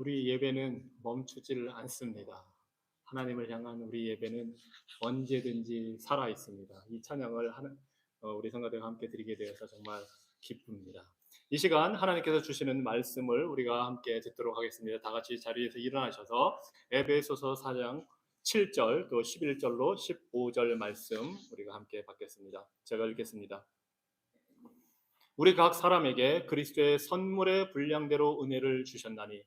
우리 예배는 멈추질 않습니다. 하나님을 향한 우리 예배는 언제든지 살아 있습니다. 이 찬양을 우리 성가대와 함께 드리게 되어서 정말 기쁩니다. 이 시간 하나님께서 주시는 말씀을 우리가 함께 듣도록 하겠습니다. 다 같이 자리에서 일어나셔서 에베소서 4장 7절 또 11절로 15절 말씀 우리가 함께 받겠습니다. 제가 읽겠습니다. 우리 각 사람에게 그리스도의 선물의 분량대로 은혜를 주셨나니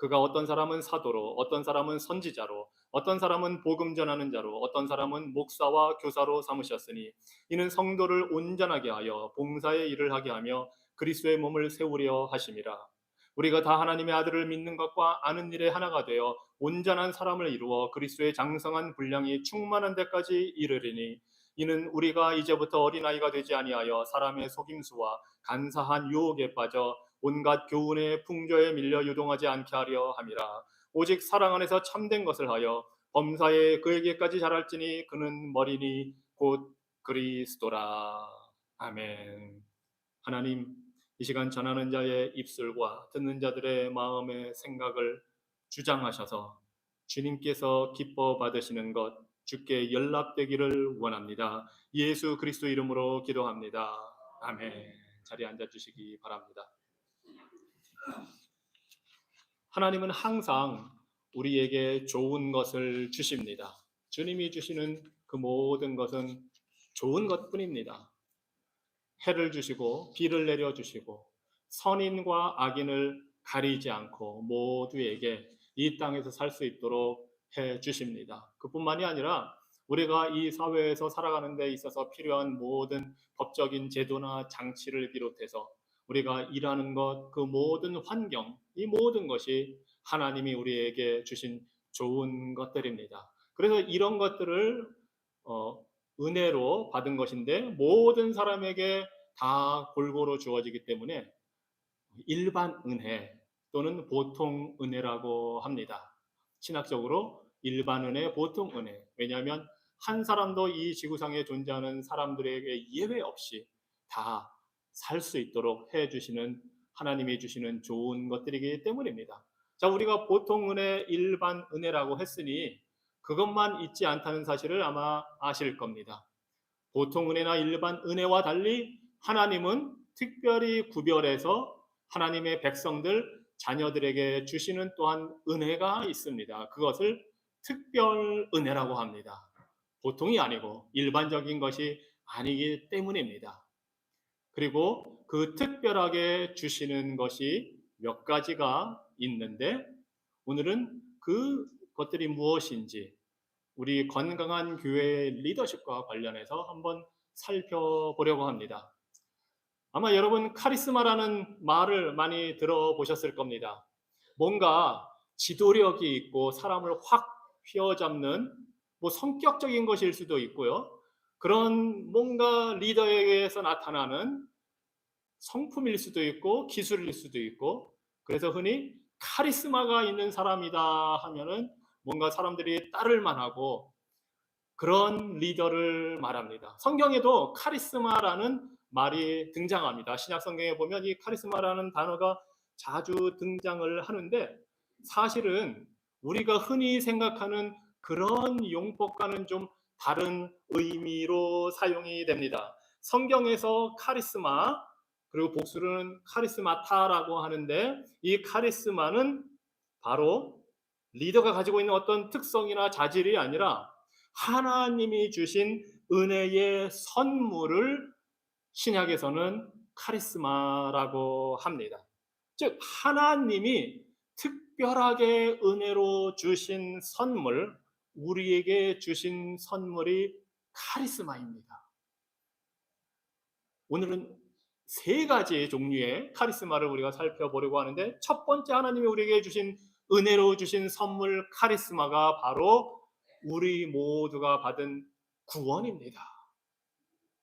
그가 어떤 사람은 사도로, 어떤 사람은 선지자로, 어떤 사람은 복음 전하는 자로, 어떤 사람은 목사와 교사로 삼으셨으니 이는 성도를 온전하게 하여 봉사의 일을 하게 하며 그리스도의 몸을 세우려 하심이라. 우리가 다 하나님의 아들을 믿는 것과 아는 일에 하나가 되어 온전한 사람을 이루어 그리스도의 장성한 분량이 충만한 데까지 이르리니 이는 우리가 이제부터 어린아이가 되지 아니하여 사람의 속임수와 간사한 유혹에 빠져 온갖 교훈의 풍조에 밀려 유동하지 않게 하려 함이라. 오직 사랑 안에서 참된 것을 하여 범사에 그에게까지 자랄지니 그는 머리니 곧 그리스도라. 아멘. 하나님, 이 시간 전하는 자의 입술과 듣는 자들의 마음의 생각을 주장하셔서 주님께서 기뻐 받으시는 것 주께 연락되기를 원합니다. 예수 그리스도 이름으로 기도합니다. 아멘. 자리에 앉아주시기 바랍니다. 하나님은 항상 우리에게 좋은 것을 주십니다. 주님이 주시는 그 모든 것은 좋은 것뿐입니다. 해를 주시고 비를 내려주시고 선인과 악인을 가리지 않고 모두에게 이 땅에서 살 수 있도록 해 주십니다. 그뿐만이 아니라 우리가 이 사회에서 살아가는 데 있어서 필요한 모든 법적인 제도나 장치를 비롯해서 우리가 일하는 것, 그 모든 환경, 이 모든 것이 하나님이 우리에게 주신 좋은 것들입니다. 그래서 이런 것들을 은혜로 받은 것인데 모든 사람에게 다 골고루 주어지기 때문에 일반 은혜 또는 보통 은혜라고 합니다. 신학적으로 일반 은혜, 보통 은혜. 왜냐하면 한 사람도 이 지구상에 존재하는 사람들에게 예외 없이 다 살 수 있도록 해주시는 하나님이 주시는 좋은 것들이기 때문입니다. 자, 우리가 보통 은혜, 일반 은혜라고 했으니 그것만 있지 않다는 사실을 아마 아실 겁니다. 보통 은혜나 일반 은혜와 달리 하나님은 특별히 구별해서 하나님의 백성들, 자녀들에게 주시는 또한 은혜가 있습니다. 그것을 특별 은혜라고 합니다. 보통이 아니고 일반적인 것이 아니기 때문입니다. 그리고 그 특별하게 주시는 것이 몇 가지가 있는데 오늘은 그 것들이 무엇인지 우리 건강한 교회의 리더십과 관련해서 한번 살펴보려고 합니다. 아마 여러분 카리스마라는 말을 많이 들어보셨을 겁니다. 뭔가 지도력이 있고 사람을 확 휘어잡는 성격적인 것일 수도 있고요. 그런 뭔가 리더에게서 나타나는 성품일 수도 있고 기술일 수도 있고 그래서 흔히 카리스마가 있는 사람이다 하면은 뭔가 사람들이 따를 만하고 그런 리더를 말합니다. 성경에도 카리스마라는 말이 등장합니다. 신약 성경에 보면 이 카리스마라는 단어가 자주 등장을 하는데 사실은 우리가 흔히 생각하는 그런 용법과는 좀 다른 의미로 사용이 됩니다. 성경에서 카리스마 그리고 복수는 카리스마타라고 하는데 이 카리스마는 바로 리더가 가지고 있는 어떤 특성이나 자질이 아니라 하나님이 주신 은혜의 선물을 신약에서는 카리스마라고 합니다. 즉 하나님이 특별하게 은혜로 주신 선물, 우리에게 주신 선물이 카리스마입니다. 오늘은 세 가지 종류의 카리스마를 우리가 살펴보려고 하는데 첫 번째 하나님이 우리에게 주신 은혜로 주신 선물 카리스마가 바로 우리 모두가 받은 구원입니다.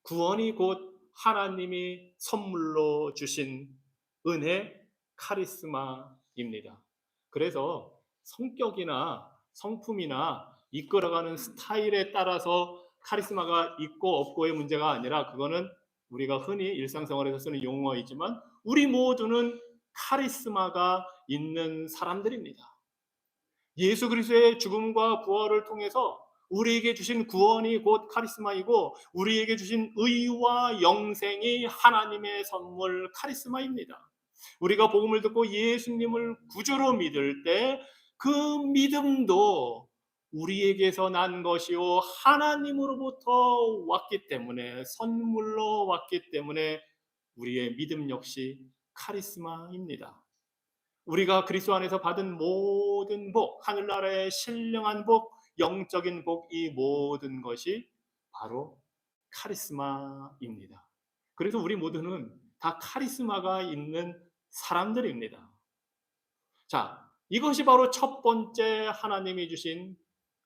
구원이 곧 하나님이 선물로 주신 은혜 카리스마입니다. 그래서 성격이나 성품이나 이끌어가는 스타일에 따라서 카리스마가 있고 없고의 문제가 아니라 그거는 우리가 흔히 일상생활에서 쓰는 용어이지만 우리 모두는 카리스마가 있는 사람들입니다. 예수 그리스도의 죽음과 부활을 통해서 우리에게 주신 구원이 곧 카리스마이고 우리에게 주신 의와 영생이 하나님의 선물 카리스마입니다. 우리가 복음을 듣고 예수님을 구주로 믿을 때 그 믿음도 우리에게서 난 것이요 하나님으로부터 왔기 때문에 선물로 왔기 때문에 우리의 믿음 역시 카리스마입니다. 우리가 그리스도 안에서 받은 모든 복, 하늘나라의 신령한 복, 영적인 복, 이 모든 것이 바로 카리스마입니다. 그래서 우리 모두는 다 카리스마가 있는 사람들입니다. 자, 이것이 바로 첫 번째 하나님이 주신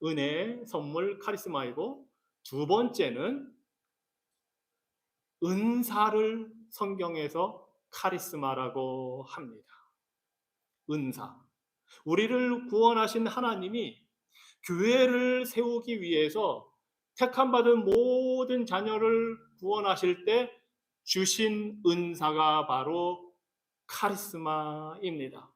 은혜의 선물 카리스마이고, 두 번째는 은사를 성경에서 카리스마라고 합니다. 은사. 우리를 구원하신 하나님이 교회를 세우기 위해서 택함받은 모든 자녀를 구원하실 때 주신 은사가 바로 카리스마입니다.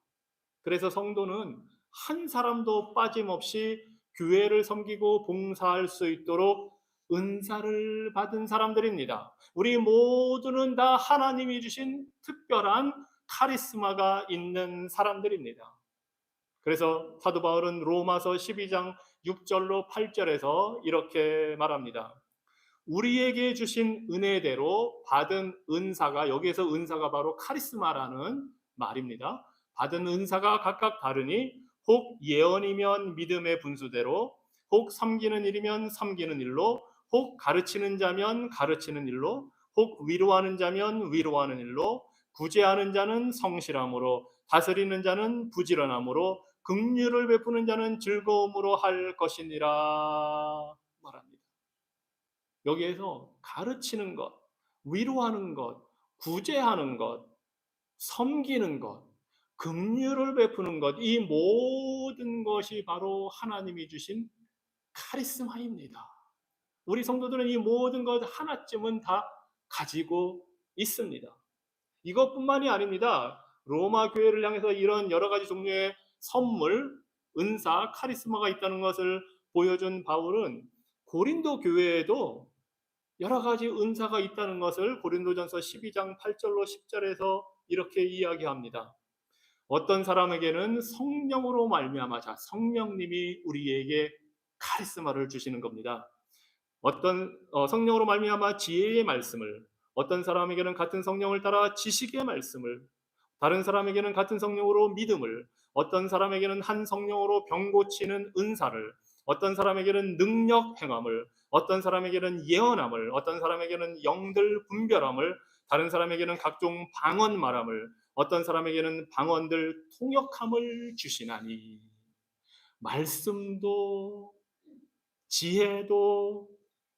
그래서 성도는 한 사람도 빠짐없이 교회를 섬기고 봉사할 수 있도록 은사를 받은 사람들입니다. 우리 모두는 다 하나님이 주신 특별한 카리스마가 있는 사람들입니다. 그래서 사도 바울은 로마서 12장 6절로 8절에서 이렇게 말합니다. 우리에게 주신 은혜대로 받은 은사가, 여기에서 은사가 바로 카리스마라는 말입니다. 받은 은사가 각각 다르니 혹 예언이면 믿음의 분수대로, 혹 섬기는 일이면 섬기는 일로, 혹 가르치는 자면 가르치는 일로, 혹 위로하는 자면 위로하는 일로, 구제하는 자는 성실함으로, 다스리는 자는 부지런함으로, 긍휼을 베푸는 자는 즐거움으로 할 것이니라 말합니다. 여기에서 가르치는 것, 위로하는 것, 구제하는 것, 섬기는 것, 긍휼을 베푸는 것, 이 모든 것이 바로 하나님이 주신 카리스마입니다. 우리 성도들은 이 모든 것 하나쯤은 다 가지고 있습니다. 이것뿐만이 아닙니다. 로마 교회를 향해서 이런 여러 가지 종류의 선물, 은사, 카리스마가 있다는 것을 보여준 바울은 고린도 교회에도 여러 가지 은사가 있다는 것을 고린도전서 12장 8절로 10절에서 이렇게 이야기합니다. 어떤 사람에게는 성령으로 말미암아, 자, 성령님이 우리에게 카리스마를 주시는 겁니다. 어떤 성령으로 말미암아 지혜의 말씀을, 어떤 사람에게는 같은 성령을 따라 지식의 말씀을, 다른 사람에게는 같은 성령으로 믿음을, 어떤 사람에게는 한 성령으로 병 고치는 은사를, 어떤 사람에게는 능력 행함을, 어떤 사람에게는 예언함을, 어떤 사람에게는 영들 분별함을, 다른 사람에게는 각종 방언 말함을, 어떤 사람에게는 방언들 통역함을 주시나니. 말씀도 지혜도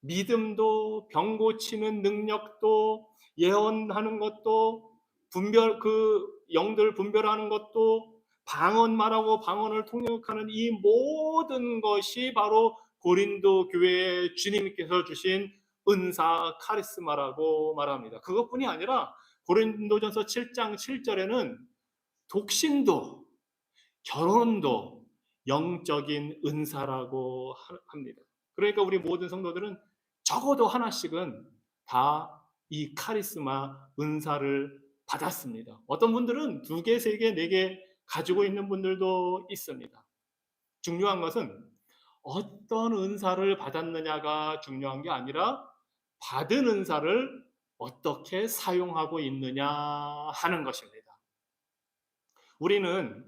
믿음도 병 고치는 능력도 예언하는 것도 그 영들 분별하는 것도 방언 말하고 방언을 통역하는 이 모든 것이 바로 고린도 교회의 주님께서 주신 은사 카리스마라고 말합니다. 그것뿐이 아니라 고린도전서 7장 7절에는 독신도 결혼도 영적인 은사라고 합니다. 그러니까 우리 모든 성도들은 적어도 하나씩은 다 이 카리스마 은사를 받았습니다. 어떤 분들은 2개, 3개, 4개 가지고 있는 분들도 있습니다. 중요한 것은 어떤 은사를 받았느냐가 중요한 게 아니라 받은 은사를 어떻게 사용하고 있느냐 하는 것입니다. 우리는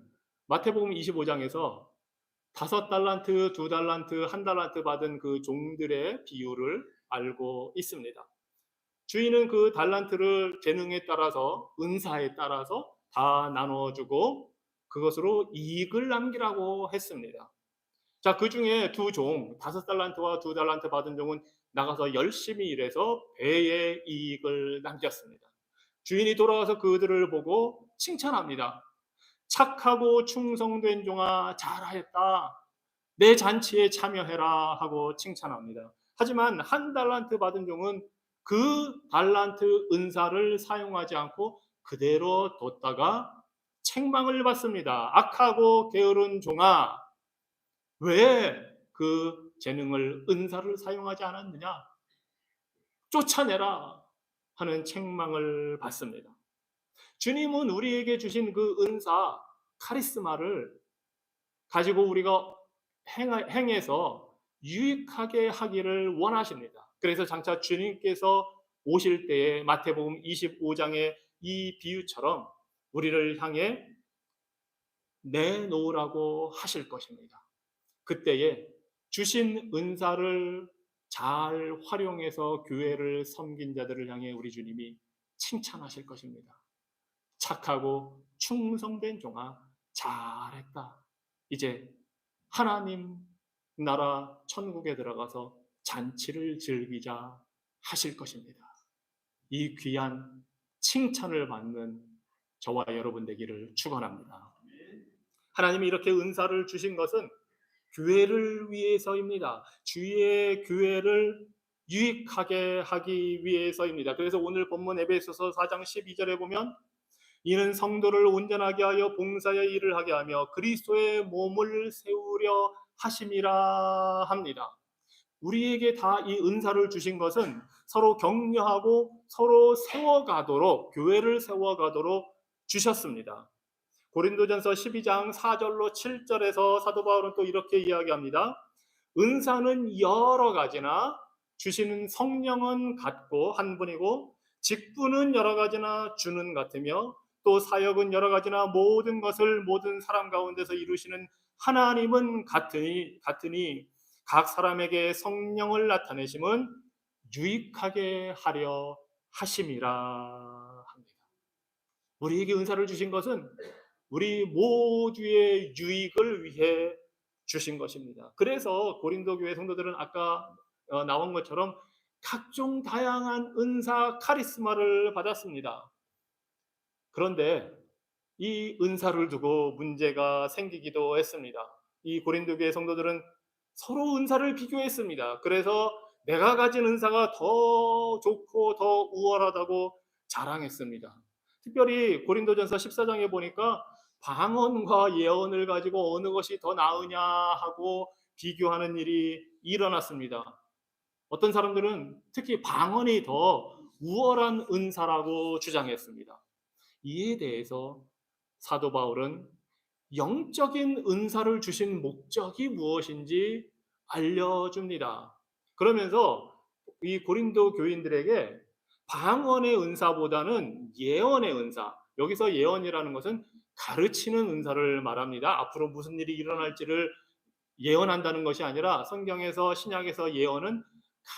마태복음 25장에서 5달란트, 2달란트, 1달란트 받은 그 종들의 비율을 알고 있습니다. 주인은 그 달란트를 재능에 따라서, 은사에 따라서 다 나눠주고 그것으로 이익을 남기라고 했습니다. 자, 그 중에 2종, 5달란트와 2달란트 받은 종은 나가서 열심히 일해서 배의 이익을 남겼습니다. 주인이 돌아와서 그들을 보고 칭찬합니다. 착하고 충성된 종아, 잘하였다. 내 잔치에 참여해라 하고 칭찬합니다. 하지만 1달란트 받은 종은 그 달란트 은사를 사용하지 않고 그대로 뒀다가 책망을 받습니다. 악하고 게으른 종아, 왜 그 재능을 은사를 사용하지 않았느냐? 쫓아내라 하는 책망을 받습니다. 주님은 우리에게 주신 그 은사, 카리스마를 가지고 우리가 행해서 유익하게 하기를 원하십니다. 그래서 장차 주님께서 오실 때에 마태복음 25장의 이 비유처럼 우리를 향해 내놓으라고 하실 것입니다. 그때에 주신 은사를 잘 활용해서 교회를 섬긴 자들을 향해 우리 주님이 칭찬하실 것입니다. 착하고 충성된 종아, 잘했다. 이제 하나님 나라 천국에 들어가서 잔치를 즐기자 하실 것입니다. 이 귀한 칭찬을 받는 저와 여러분 되기를 축원합니다. 하나님이 이렇게 은사를 주신 것은 교회를 위해서입니다. 주의 교회를 유익하게 하기 위해서입니다. 그래서 오늘 본문 에베소서 4장 12절에 보면 이는 성도를 온전하게 하여 봉사의 일을 하게 하며 그리스도의 몸을 세우려 하심이라 합니다. 우리에게 다 이 은사를 주신 것은 서로 격려하고 서로 세워가도록, 교회를 세워가도록 주셨습니다. 고린도전서 12장 4절로 7절에서 사도 바울은 또 이렇게 이야기합니다. 은사는 여러 가지나 주시는 성령은 같고 한 분이고 직분은 여러 가지나 주는 같으며 또 사역은 여러 가지나 모든 것을 모든 사람 가운데서 이루시는 하나님은 같으니 각 사람에게 성령을 나타내심은 유익하게 하려 하심이라 합니다. 우리에게 은사를 주신 것은 우리 모두의 유익을 위해 주신 것입니다. 그래서 고린도 교회 성도들은 아까 나온 것처럼 각종 다양한 은사 카리스마를 받았습니다. 그런데 이 은사를 두고 문제가 생기기도 했습니다. 이 고린도 교회 성도들은 서로 은사를 비교했습니다. 그래서 내가 가진 은사가 더 좋고 더 우월하다고 자랑했습니다. 특별히 고린도전서 14장에 보니까 방언과 예언을 가지고 어느 것이 더 나으냐 하고 비교하는 일이 일어났습니다. 어떤 사람들은 특히 방언이 더 우월한 은사라고 주장했습니다. 이에 대해서 사도 바울은 영적인 은사를 주신 목적이 무엇인지 알려줍니다. 그러면서 이 고린도 교인들에게 방언의 은사보다는 예언의 은사, 여기서 예언이라는 것은 가르치는 은사를 말합니다. 앞으로 무슨 일이 일어날지를 예언한다는 것이 아니라 성경에서 신약에서 예언은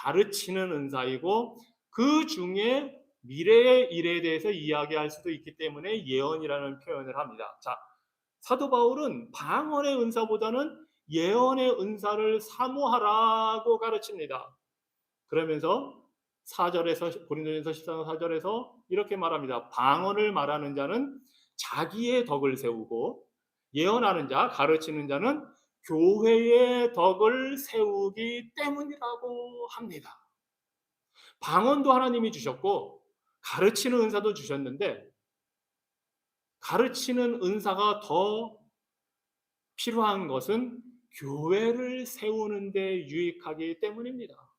가르치는 은사이고 그 중에 미래의 일에 대해서 이야기할 수도 있기 때문에 예언이라는 표현을 합니다. 자, 사도 바울은 방언의 은사보다는 예언의 은사를 사모하라고 가르칩니다. 그러면서 4절에서 고린도전서 14장 4절에서 이렇게 말합니다. 방언을 말하는 자는 자기의 덕을 세우고 예언하는 자, 가르치는 자는 교회의 덕을 세우기 때문이라고 합니다. 방언도 하나님이 주셨고 가르치는 은사도 주셨는데 가르치는 은사가 더 필요한 것은 교회를 세우는 데 유익하기 때문입니다.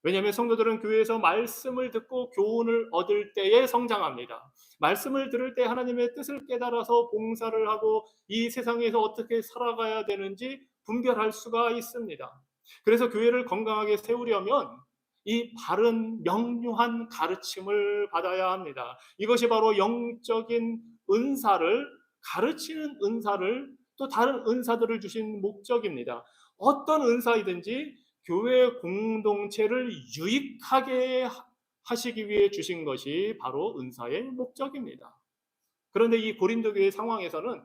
왜냐하면 성도들은 교회에서 말씀을 듣고 교훈을 얻을 때에 성장합니다. 말씀을 들을 때 하나님의 뜻을 깨달아서 봉사를 하고 이 세상에서 어떻게 살아가야 되는지 분별할 수가 있습니다. 그래서 교회를 건강하게 세우려면 이 바른 명료한 가르침을 받아야 합니다. 이것이 바로 영적인 은사를, 가르치는 은사를, 또 다른 은사들을 주신 목적입니다. 어떤 은사이든지 교회 공동체를 유익하게 하시기 위해 주신 것이 바로 은사의 목적입니다. 그런데 이 고린도 교회 상황에서는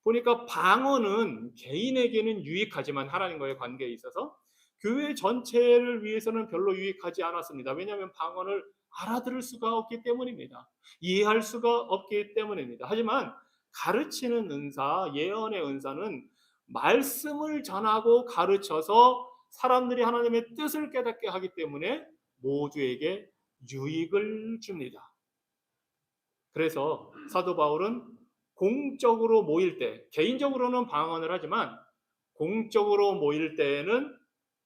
보니까 방언은 개인에게는 유익하지만 하나님과의 관계에 있어서 교회 전체를 위해서는 별로 유익하지 않았습니다. 왜냐하면 방언을 알아들을 수가 없기 때문입니다. 이해할 수가 없기 때문입니다. 하지만 가르치는 은사, 예언의 은사는 말씀을 전하고 가르쳐서 사람들이 하나님의 뜻을 깨닫게 하기 때문에 모두에게 유익을 줍니다. 그래서 사도 바울은 공적으로 모일 때, 개인적으로는 방언을 하지만 공적으로 모일 때에는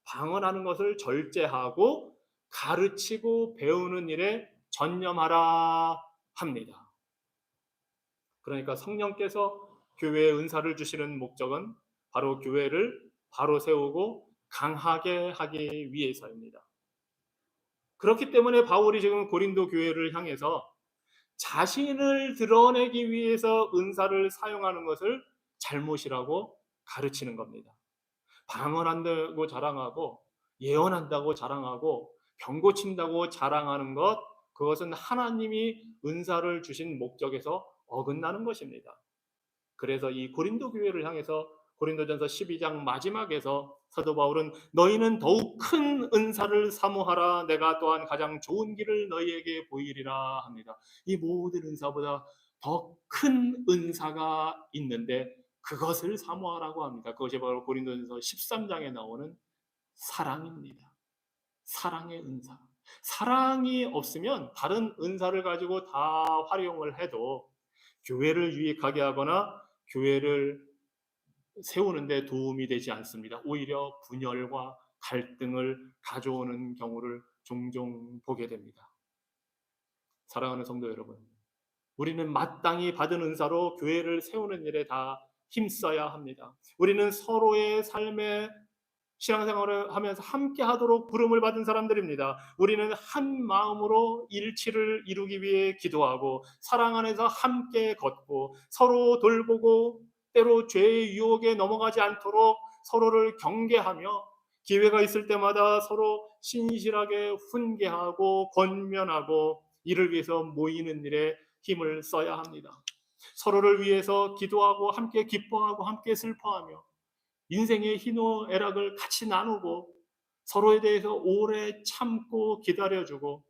방언하는 것을 절제하고 가르치고 배우는 일에 전념하라 합니다. 그러니까 성령께서 교회에 은사를 주시는 목적은 바로 교회를 바로 세우고 강하게 하기 위해서입니다. 그렇기 때문에 바울이 지금 고린도 교회를 향해서 자신을 드러내기 위해서 은사를 사용하는 것을 잘못이라고 가르치는 겁니다. 방언한다고 자랑하고 예언한다고 자랑하고 병 고친다고 자랑하는 것, 그것은 하나님이 은사를 주신 목적에서 어긋나는 것입니다. 그래서 이 고린도 교회를 향해서 고린도전서 12장 마지막에서 사도 바울은 너희는 더욱 큰 은사를 사모하라, 내가 또한 가장 좋은 길을 너희에게 보이리라 합니다. 이 모든 은사보다 더 큰 은사가 있는데 그것을 사모하라고 합니다. 그것이 바로 고린도전서 13장에 나오는 사랑입니다. 사랑의 은사. 사랑이 없으면 다른 은사를 가지고 다 활용을 해도 교회를 유익하게 하거나 교회를 세우는데 도움이 되지 않습니다. 오히려 분열과 갈등을 가져오는 경우를 종종 보게 됩니다. 사랑하는 성도 여러분, 우리는 마땅히 받은 은사로 교회를 세우는 일에 다 힘써야 합니다. 우리는 서로의 삶에 신앙생활을 하면서 함께 하도록 부름을 받은 사람들입니다. 우리는 한 마음으로 일치를 이루기 위해 기도하고 사랑 안에서 함께 걷고 서로 돌보고 때로 죄의 유혹에 넘어가지 않도록 서로를 경계하며 기회가 있을 때마다 서로 신실하게 훈계하고 권면하고 이를 위해서 모이는 일에 힘을 써야 합니다. 서로를 위해서 기도하고 함께 기뻐하고 함께 슬퍼하며 인생의 희노애락을 같이 나누고 서로에 대해서 오래 참고 기다려주고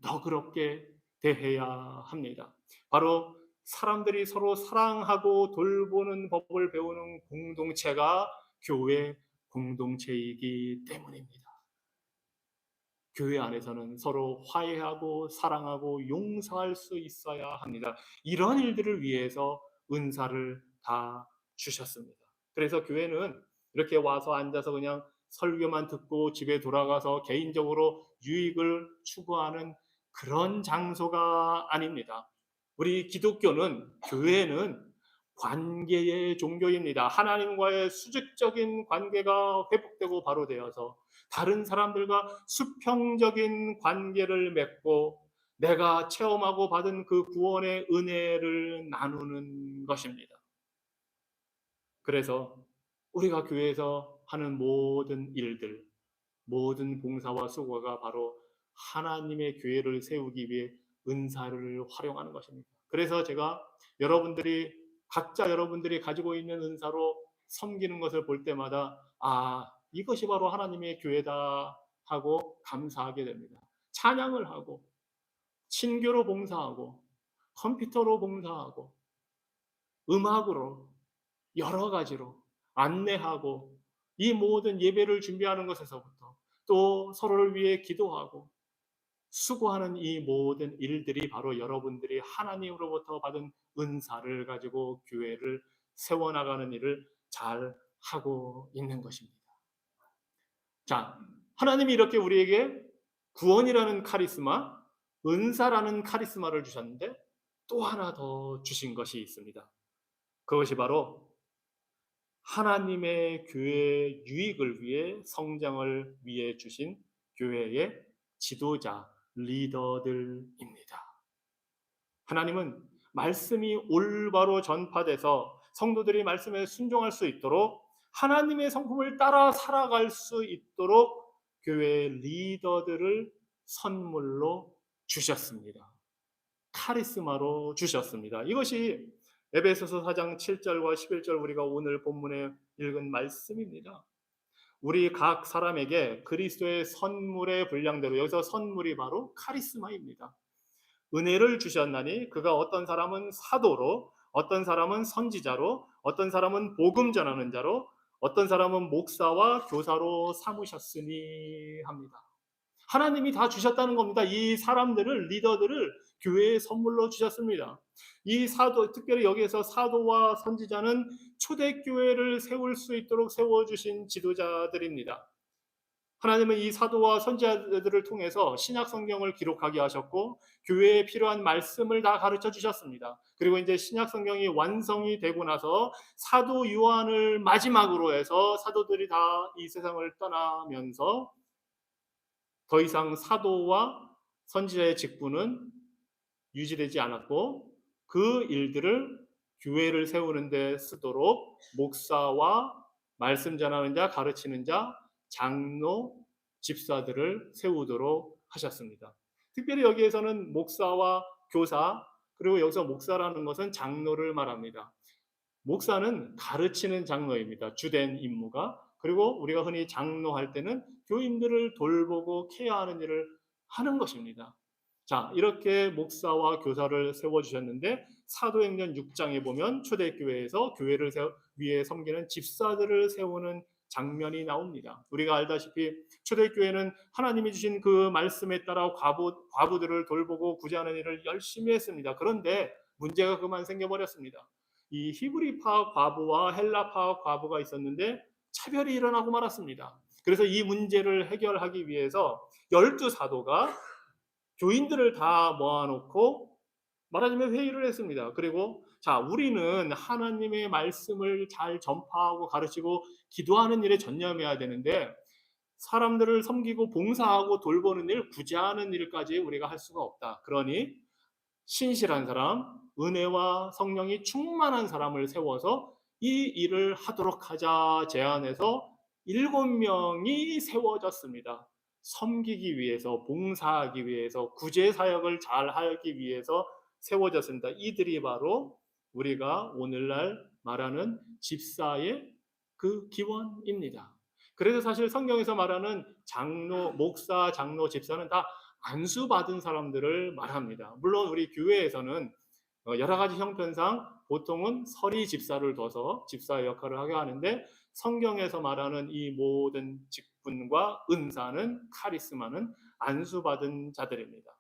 너그럽게 대해야 합니다. 바로 사람들이 서로 사랑하고 돌보는 법을 배우는 공동체가 교회 공동체이기 때문입니다. 교회 안에서는 서로 화해하고 사랑하고 용서할 수 있어야 합니다. 이런 일들을 위해서 은사를 다 주셨습니다. 그래서 교회는 이렇게 와서 앉아서 그냥 설교만 듣고 집에 돌아가서 개인적으로 유익을 추구하는 그런 장소가 아닙니다. 우리 기독교는, 교회는 관계의 종교입니다. 하나님과의 수직적인 관계가 회복되고 바로 되어서 다른 사람들과 수평적인 관계를 맺고 내가 체험하고 받은 그 구원의 은혜를 나누는 것입니다. 그래서 우리가 교회에서 하는 모든 일들, 모든 봉사와 수고가 바로 하나님의 교회를 세우기 위해 은사를 활용하는 것입니다. 그래서 제가 각자 여러분들이 가지고 있는 은사로 섬기는 것을 볼 때마다 이것이 바로 하나님의 교회다 하고 감사하게 됩니다. 찬양을 하고 친교로 봉사하고 컴퓨터로 봉사하고 음악으로 여러 가지로 안내하고 이 모든 예배를 준비하는 것에서부터 또 서로를 위해 기도하고 수고하는 이 모든 일들이 바로 여러분들이 하나님으로부터 받은 은사를 가지고 교회를 세워나가는 일을 잘 하고 있는 것입니다. 자, 하나님이 이렇게 우리에게 구원이라는 카리스마, 은사라는 카리스마를 주셨는데 또 하나 더 주신 것이 있습니다. 그것이 바로 하나님의 교회의 유익을 위해 성장을 위해 주신 교회의 지도자, 리더들입니다. 하나님은 말씀이 올바로 전파돼서 성도들이 말씀에 순종할 수 있도록 하나님의 성품을 따라 살아갈 수 있도록 교회의 리더들을 선물로 주셨습니다. 카리스마로 주셨습니다. 이것이 에베소서 4장 7절과 11절 우리가 오늘 본문에 읽은 말씀입니다. 우리 각 사람에게 그리스도의 선물의 분량대로, 여기서 선물이 바로 카리스마입니다. 은혜를 주셨나니 그가 어떤 사람은 사도로, 어떤 사람은 선지자로, 어떤 사람은 복음 전하는 자로, 어떤 사람은 목사와 교사로 삼으셨으니 합니다. 하나님이 다 주셨다는 겁니다. 이 사람들을, 리더들을 교회에 선물로 주셨습니다. 이 사도, 특별히 여기에서 사도와 선지자는 초대교회를 세울 수 있도록 세워주신 지도자들입니다. 하나님은 이 사도와 선지자들을 통해서 신약 성경을 기록하게 하셨고 교회에 필요한 말씀을 다 가르쳐 주셨습니다. 그리고 이제 신약 성경이 완성이 되고 나서 사도 요한을 마지막으로 해서 사도들이 다 이 세상을 떠나면서 더 이상 사도와 선지자의 직분은 유지되지 않았고 그 일들을 교회를 세우는 데 쓰도록 목사와 말씀 전하는 자, 가르치는 자, 장로, 집사들을 세우도록 하셨습니다. 특별히 여기에서는 목사와 교사, 그리고 여기서 목사라는 것은 장로를 말합니다. 목사는 가르치는 장로입니다. 주된 임무가. 그리고 우리가 흔히 장로할 때는 교인들을 돌보고 케어하는 일을 하는 것입니다. 자, 이렇게 목사와 교사를 세워주셨는데 사도행전 6장에 보면 초대교회에서 교회를 위해 섬기는 집사들을 세우는 장면이 나옵니다. 우리가 알다시피 초대교회는 하나님이 주신 그 말씀에 따라 과부들을 돌보고 구제하는 일을 열심히 했습니다. 그런데 문제가 그만 생겨버렸습니다. 이 히브리파 과부와 헬라파 과부가 있었는데 차별이 일어나고 말았습니다. 그래서 이 문제를 해결하기 위해서 12사도가 교인들을 다 모아놓고 말하자면 회의를 했습니다. 그리고 자, 우리는 하나님의 말씀을 잘 전파하고 가르치고 기도하는 일에 전념해야 되는데 사람들을 섬기고 봉사하고 돌보는 일, 구제하는 일까지 우리가 할 수가 없다. 그러니 신실한 사람, 은혜와 성령이 충만한 사람을 세워서 이 일을 하도록 하자 제안해서 7명이 세워졌습니다. 섬기기 위해서, 봉사하기 위해서, 구제 사역을 잘 하기 위해서 세워졌습니다. 이들이 바로 우리가 오늘날 말하는 집사의 그 기원입니다. 그래서 사실 성경에서 말하는 장로, 목사, 장로, 집사는 다 안수받은 사람들을 말합니다. 물론 우리 교회에서는 여러 가지 형편상 보통은 서리 집사를 둬서 집사의 역할을 하게 하는데 성경에서 말하는 이 모든 직분과 은사는 카리스마는 안수받은 자들입니다.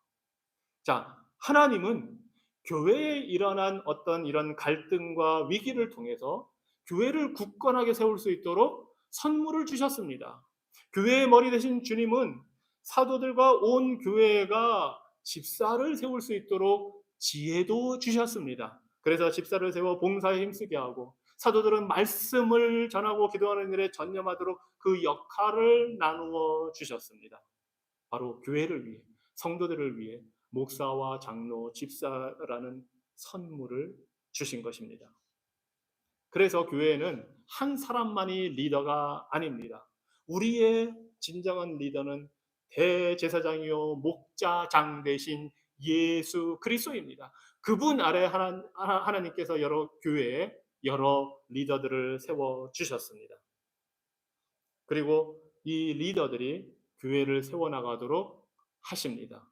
자, 하나님은 교회에 일어난 어떤 이런 갈등과 위기를 통해서 교회를 굳건하게 세울 수 있도록 선물을 주셨습니다. 교회의 머리 되신 주님은 사도들과 온 교회가 집사를 세울 수 있도록 지혜도 주셨습니다. 그래서 집사를 세워 봉사에 힘쓰게 하고 사도들은 말씀을 전하고 기도하는 일에 전념하도록 그 역할을 나누어 주셨습니다. 바로 교회를 위해, 성도들을 위해 목사와 장로, 집사라는 선물을 주신 것입니다. 그래서 교회는 한 사람만이 리더가 아닙니다. 우리의 진정한 리더는 대제사장이요 목자장 대신 예수 그리스도입니다. 그분 아래 하나님께서 여러 교회에 여러 리더들을 세워 주셨습니다. 그리고 이 리더들이 교회를 세워 나가도록 하십니다.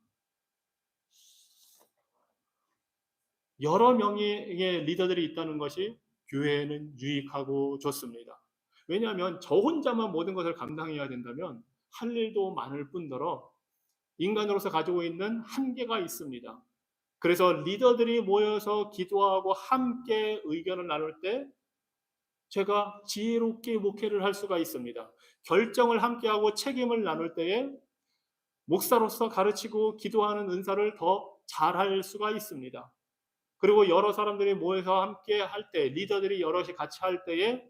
여러 명의 리더들이 있다는 것이 교회에는 유익하고 좋습니다. 왜냐하면 저 혼자만 모든 것을 감당해야 된다면 할 일도 많을 뿐더러 인간으로서 가지고 있는 한계가 있습니다. 그래서 리더들이 모여서 기도하고 함께 의견을 나눌 때 제가 지혜롭게 목회를 할 수가 있습니다. 결정을 함께하고 책임을 나눌 때에 목사로서 가르치고 기도하는 은사를 더 잘할 수가 있습니다. 그리고 여러 사람들이 모여서 함께 할 때, 리더들이 여럿이 같이 할 때에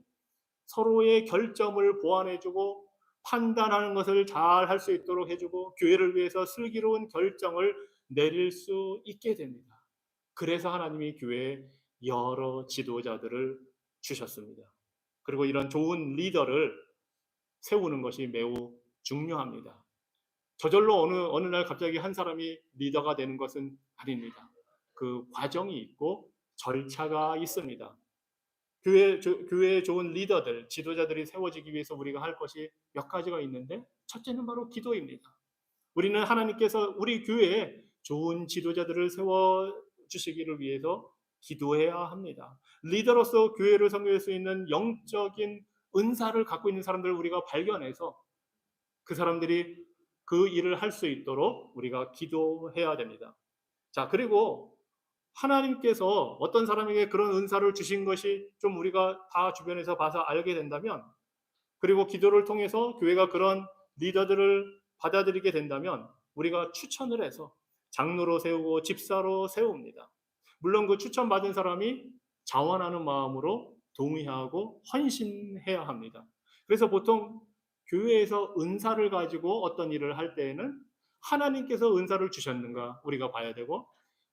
서로의 결점을 보완해주고 판단하는 것을 잘 할 수 있도록 해주고 교회를 위해서 슬기로운 결정을 내릴 수 있게 됩니다. 그래서 하나님이 교회에 여러 지도자들을 주셨습니다. 그리고 이런 좋은 리더를 세우는 것이 매우 중요합니다. 저절로 어느 날 갑자기 한 사람이 리더가 되는 것은 아닙니다. 그 과정이 있고 절차가 있습니다. 교회에 좋은 리더들, 지도자들이 세워지기 위해서 우리가 할 것이 몇 가지가 있는데 첫째는 바로 기도입니다. 우리는 하나님께서 우리 교회에 좋은 지도자들을 세워주시기를 위해서 기도해야 합니다. 리더로서 교회를 섬길 수 있는 영적인 은사를 갖고 있는 사람들을 우리가 발견해서 그 사람들이 그 일을 할 수 있도록 우리가 기도해야 됩니다. 자, 그리고 하나님께서 어떤 사람에게 그런 은사를 주신 것이 좀 우리가 다 주변에서 봐서 알게 된다면, 그리고 기도를 통해서 교회가 그런 리더들을 받아들이게 된다면 우리가 추천을 해서 장로로 세우고 집사로 세웁니다. 물론 그 추천받은 사람이 자원하는 마음으로 동의하고 헌신해야 합니다. 그래서 보통 교회에서 은사를 가지고 어떤 일을 할 때에는 하나님께서 은사를 주셨는가 우리가 봐야 되고,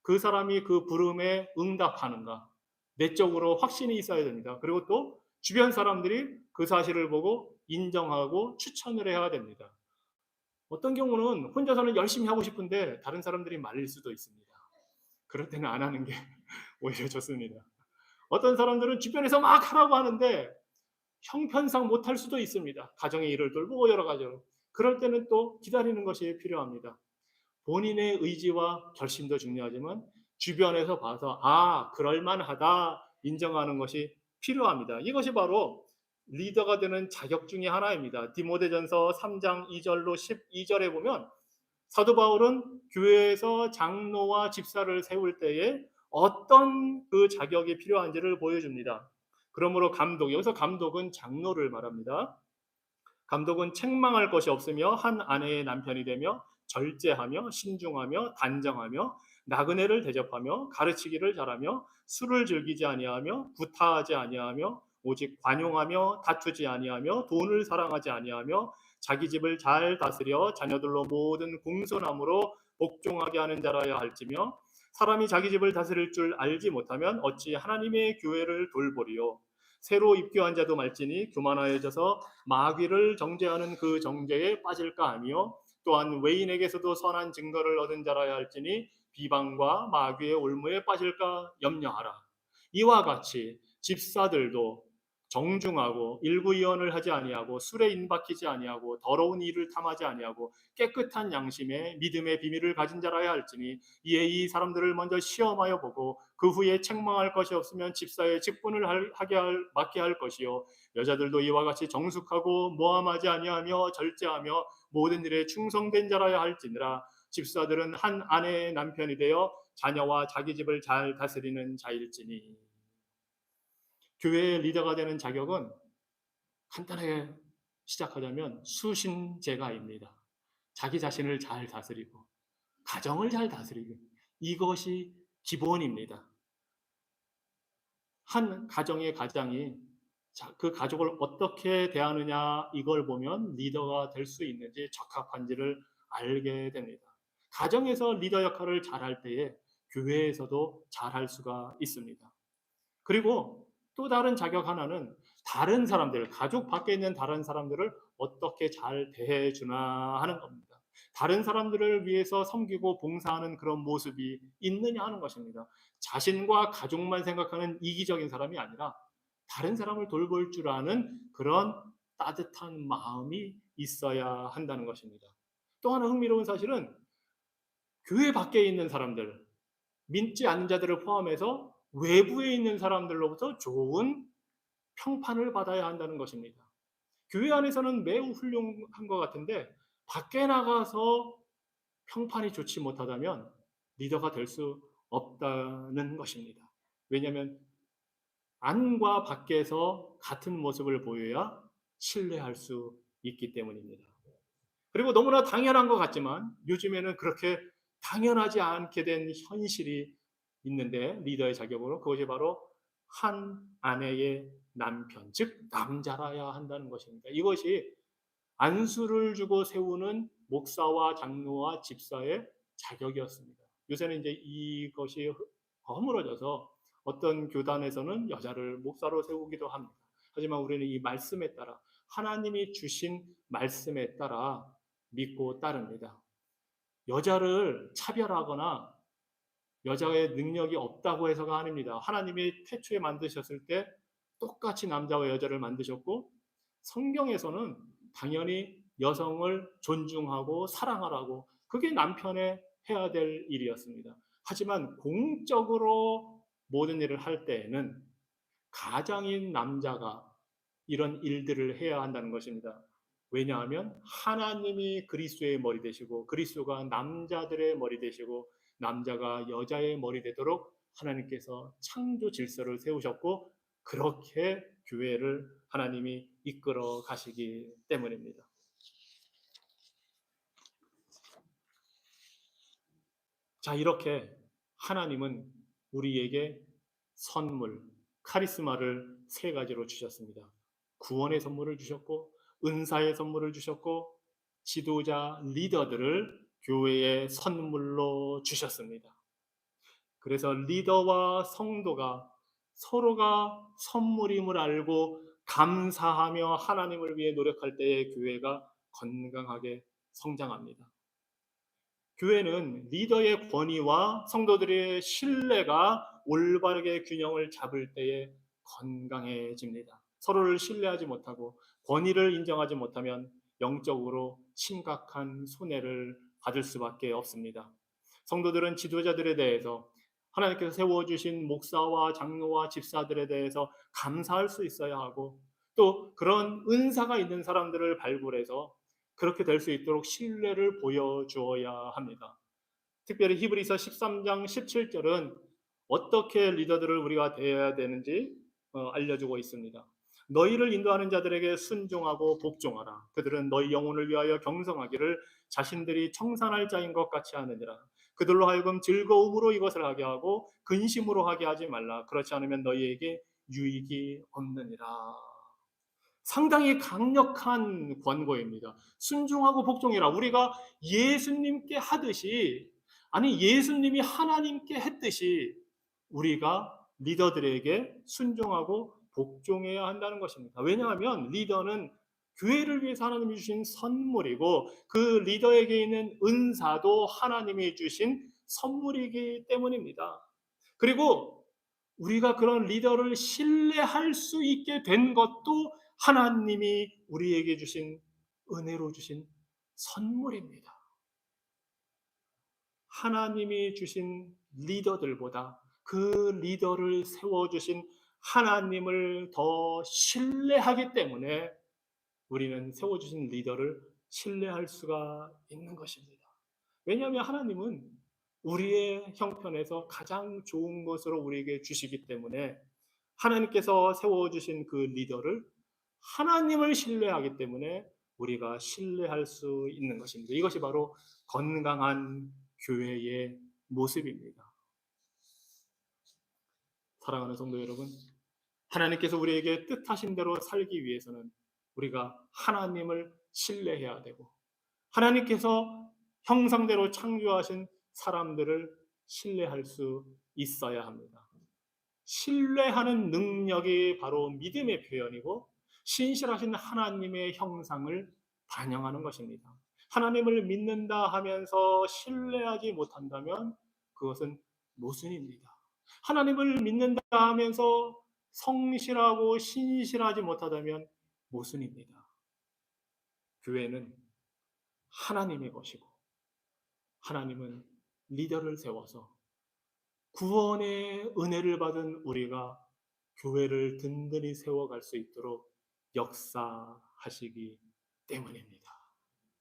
그 사람이 그 부름에 응답하는가 내적으로 확신이 있어야 됩니다. 그리고 또 주변 사람들이 그 사실을 보고 인정하고 추천을 해야 됩니다. 어떤 경우는 혼자서는 열심히 하고 싶은데 다른 사람들이 말릴 수도 있습니다. 그럴 때는 안 하는 게 오히려 좋습니다. 어떤 사람들은 주변에서 막 하라고 하는데 형편상 못할 수도 있습니다. 가정의 일을 돌보고 여러 가지로. 그럴 때는 또 기다리는 것이 필요합니다. 본인의 의지와 결심도 중요하지만 주변에서 봐서 그럴만하다 인정하는 것이 필요합니다. 이것이 바로 리더가 되는 자격 중에 하나입니다. 디모데전서 3장 2절로 12절에 보면 사도 바울은 교회에서 장로와 집사를 세울 때에 어떤 그 자격이 필요한지를 보여줍니다. 그러므로 여기서 감독은 장로를 말합니다. 감독은 책망할 것이 없으며 한 아내의 남편이 되며 절제하며 신중하며 단정하며 나그네를 대접하며 가르치기를 잘하며 술을 즐기지 아니하며 구타하지 아니하며 오직 관용하며 다투지 아니하며 돈을 사랑하지 아니하며 자기 집을 잘 다스려 자녀들로 모든 공손함으로 복종하게 하는 자라야 할지며, 사람이 자기 집을 다스릴 줄 알지 못하면 어찌 하나님의 교회를 돌보리요. 새로 입교한 자도 말지니 교만하여져서 마귀를 정죄하는 그 정죄에 빠질까 하며, 또한 외인에게서도 선한 증거를 얻은 자라야 할지니 비방과 마귀의 올무에 빠질까 염려하라. 이와 같이 집사들도 정중하고 일구이언을 하지 아니하고 술에 인박히지 아니하고 더러운 일을 탐하지 아니하고 깨끗한 양심에 믿음의 비밀을 가진 자라야 할지니, 이에 이 사람들을 먼저 시험하여 보고 그 후에 책망할 것이 없으면 집사의 직분을 맡게 할 것이요, 여자들도 이와 같이 정숙하고 모함하지 아니하며 절제하며 모든 일에 충성된 자라야 할지니라. 집사들은 한 아내의 남편이 되어 자녀와 자기 집을 잘 다스리는 자일지니. 교회의 리더가 되는 자격은 간단하게 시작하자면 수신제가입니다. 자기 자신을 잘 다스리고 가정을 잘 다스리고, 이것이 기본입니다. 한 가정의 가장이 그 가족을 어떻게 대하느냐, 이걸 보면 리더가 될 수 있는지 적합한지를 알게 됩니다. 가정에서 리더 역할을 잘할 때에 교회에서도 잘할 수가 있습니다. 그리고 또 다른 자격 하나는 다른 사람들, 가족 밖에 있는 다른 사람들을 어떻게 잘 대해주나 하는 겁니다. 다른 사람들을 위해서 섬기고 봉사하는 그런 모습이 있느냐 하는 것입니다. 자신과 가족만 생각하는 이기적인 사람이 아니라 다른 사람을 돌볼 줄 아는 그런 따뜻한 마음이 있어야 한다는 것입니다. 또 하나 흥미로운 사실은 교회 밖에 있는 사람들, 믿지 않는 자들을 포함해서 외부에 있는 사람들로부터 좋은 평판을 받아야 한다는 것입니다. 교회 안에서는 매우 훌륭한 것 같은데 밖에 나가서 평판이 좋지 못하다면 리더가 될 수 없다는 것입니다. 왜냐하면 안과 밖에서 같은 모습을 보여야 신뢰할 수 있기 때문입니다. 그리고 너무나 당연한 것 같지만 요즘에는 그렇게 당연하지 않게 된 현실이 있는데, 리더의 자격으로 그것이 바로 한 아내의 남편, 즉 남자라야 한다는 것입니다. 이것이 안수를 주고 세우는 목사와 장로와 집사의 자격이었습니다. 요새는 이제 이것이 허물어져서 어떤 교단에서는 여자를 목사로 세우기도 합니다. 하지만 우리는 이 말씀에 따라, 하나님이 주신 말씀에 따라 믿고 따릅니다. 여자를 차별하거나 여자의 능력이 없다고 해서가 아닙니다. 하나님이 태초에 만드셨을 때 똑같이 남자와 여자를 만드셨고, 성경에서는 당연히 여성을 존중하고 사랑하라고, 그게 남편의 해야 될 일이었습니다. 하지만 공적으로 모든 일을 할 때에는 가장인 남자가 이런 일들을 해야 한다는 것입니다. 왜냐하면 하나님이 그리스도의 머리 되시고 그리스도가 남자들의 머리 되시고 남자가 여자의 머리 되도록 하나님께서 창조 질서를 세우셨고 그렇게 교회를 하나님이 이끌어 가시기 때문입니다. 자, 이렇게 하나님은 우리에게 선물, 카리스마를 세 가지로 주셨습니다. 구원의 선물을 주셨고, 은사의 선물을 주셨고, 지도자, 리더들을 교회의 선물로 주셨습니다. 그래서 리더와 성도가 서로가 선물임을 알고 감사하며 하나님을 위해 노력할 때에 교회가 건강하게 성장합니다. 교회는 리더의 권위와 성도들의 신뢰가 올바르게 균형을 잡을 때에 건강해집니다. 서로를 신뢰하지 못하고 권위를 인정하지 못하면 영적으로 심각한 손해를 받을 수밖에 없습니다. 성도들은 지도자들에 대해서 하나님께서 세워주신 목사와 장로와 집사들에 대해서 감사할 수 있어야 하고 또 그런 은사가 있는 사람들을 발굴해서 그렇게 될 수 있도록 신뢰를 보여주어야 합니다. 특별히 히브리서 13장 17절은 어떻게 리더들을 우리가 대해야 되는지 알려주고 있습니다. 너희를 인도하는 자들에게 순종하고 복종하라. 그들은 너희 영혼을 위하여 경성하기를 자신들이 청산할 자인 것 같이 하느니라. 그들로 하여금 즐거움으로 이것을 하게 하고 근심으로 하게 하지 말라. 그렇지 않으면 너희에게 유익이 없느니라. 상당히 강력한 권고입니다. 순종하고 복종이라. 우리가 예수님께 하듯이, 아니 예수님이 하나님께 했듯이 우리가 리더들에게 순종하고 복종해야 한다는 것입니다. 왜냐하면 리더는 교회를 위해서 하나님이 주신 선물이고 그 리더에게 있는 은사도 하나님이 주신 선물이기 때문입니다. 그리고 우리가 그런 리더를 신뢰할 수 있게 된 것도 하나님이 우리에게 주신 은혜로 주신 선물입니다. 하나님이 주신 리더들보다 그 리더를 세워주신 하나님을 더 신뢰하기 때문에 우리는 세워주신 리더를 신뢰할 수가 있는 것입니다. 왜냐하면 하나님은 우리의 형편에서 가장 좋은 것으로 우리에게 주시기 때문에 하나님께서 세워주신 그 리더를 하나님을 신뢰하기 때문에 우리가 신뢰할 수 있는 것입니다. 이것이 바로 건강한 교회의 모습입니다. 사랑하는 성도 여러분, 하나님께서 우리에게 뜻하신 대로 살기 위해서는 우리가 하나님을 신뢰해야 되고 하나님께서 형상대로 창조하신 사람들을 신뢰할 수 있어야 합니다. 신뢰하는 능력이 바로 믿음의 표현이고 신실하신 하나님의 형상을 반영하는 것입니다. 하나님을 믿는다 하면서 신뢰하지 못한다면 그것은 모순입니다. 하나님을 믿는다 하면서 성실하고 신실하지 못하다면 모순입니다. 교회는 하나님의 것이고 하나님은 리더를 세워서 구원의 은혜를 받은 우리가 교회를 든든히 세워갈 수 있도록 역사하시기 때문입니다.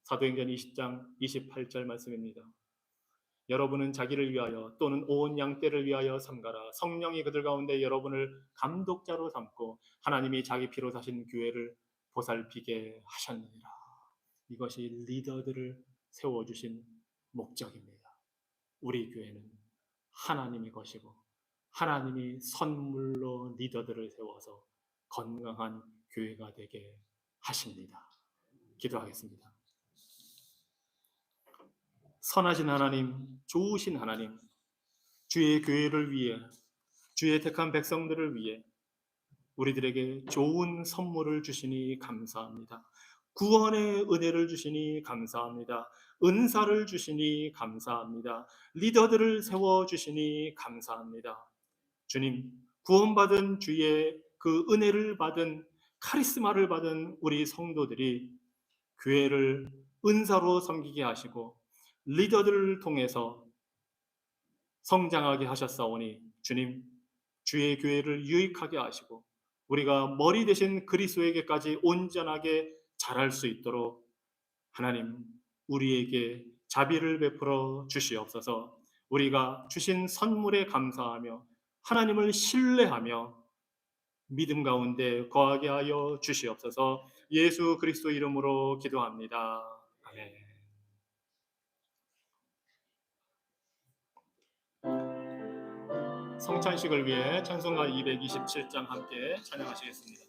사도행전 20장 28절 말씀입니다. 여러분은 자기를 위하여 또는 온 양떼를 위하여 삼가라. 성령이 그들 가운데 여러분을 감독자로 삼고 하나님이 자기 피로 사신 교회를 보살피게 하셨느니라. 이것이 리더들을 세워주신 목적입니다. 우리 교회는 하나님의 것이고 하나님이 선물로 리더들을 세워서 건강한 교회가 되게 하십니다. 기도하겠습니다. 선하신 하나님, 좋으신 하나님, 주의 교회를 위해, 주의 택한 백성들을 위해 우리들에게 좋은 선물을 주시니 감사합니다. 구원의 은혜를 주시니 감사합니다. 은사를 주시니 감사합니다. 리더들을 세워주시니 감사합니다. 주님, 구원받은 주의 그 은혜를 받은 카리스마를 받은 우리 성도들이 교회를 은사로 섬기게 하시고 리더들을 통해서 성장하게 하셨사오니 주님, 주의 교회를 유익하게 하시고 우리가 머리 되신 그리스도에게까지 온전하게 잘할 수 있도록 하나님 우리에게 자비를 베풀어 주시옵소서. 우리가 주신 선물에 감사하며 하나님을 신뢰하며 믿음 가운데 거하게 하여 주시옵소서. 예수 그리스도 이름으로 기도합니다. 아멘. 성찬식을 위해 찬송가 227장 함께 찬양하시겠습니다.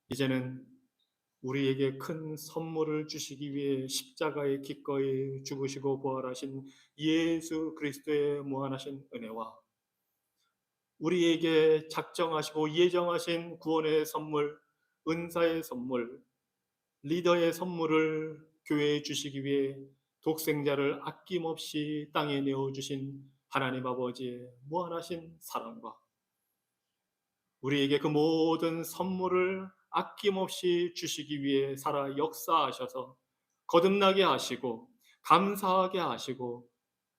이제는 우리에게 큰 선물을 주시기 위해 십자가에 기꺼이 죽으시고 부활하신 예수 그리스도의 무한하신 은혜와 우리에게 작정하시고 예정하신 구원의 선물, 은사의 선물, 리더의 선물을 교회에 주시기 위해 독생자를 아낌없이 땅에 내어주신 하나님 아버지의 무한하신 사랑과 우리에게 그 모든 선물을 아낌없이 주시기 위해 살아 역사하셔서 거듭나게 하시고 감사하게 하시고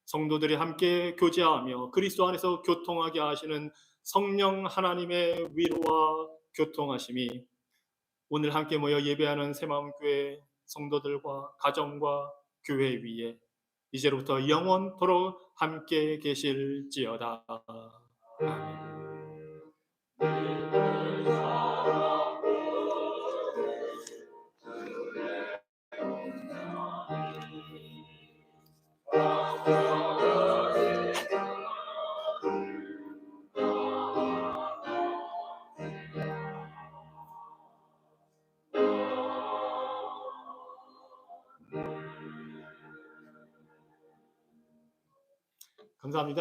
성도들이 함께 교제하며 그리스도 안에서 교통하게 하시는 성령 하나님의 위로와 교통하심이 오늘 함께 모여 예배하는 새마음교회 성도들과 가정과 교회 위에 이제로부터 영원토록 함께 계실지어다. 아멘. 감사합니다.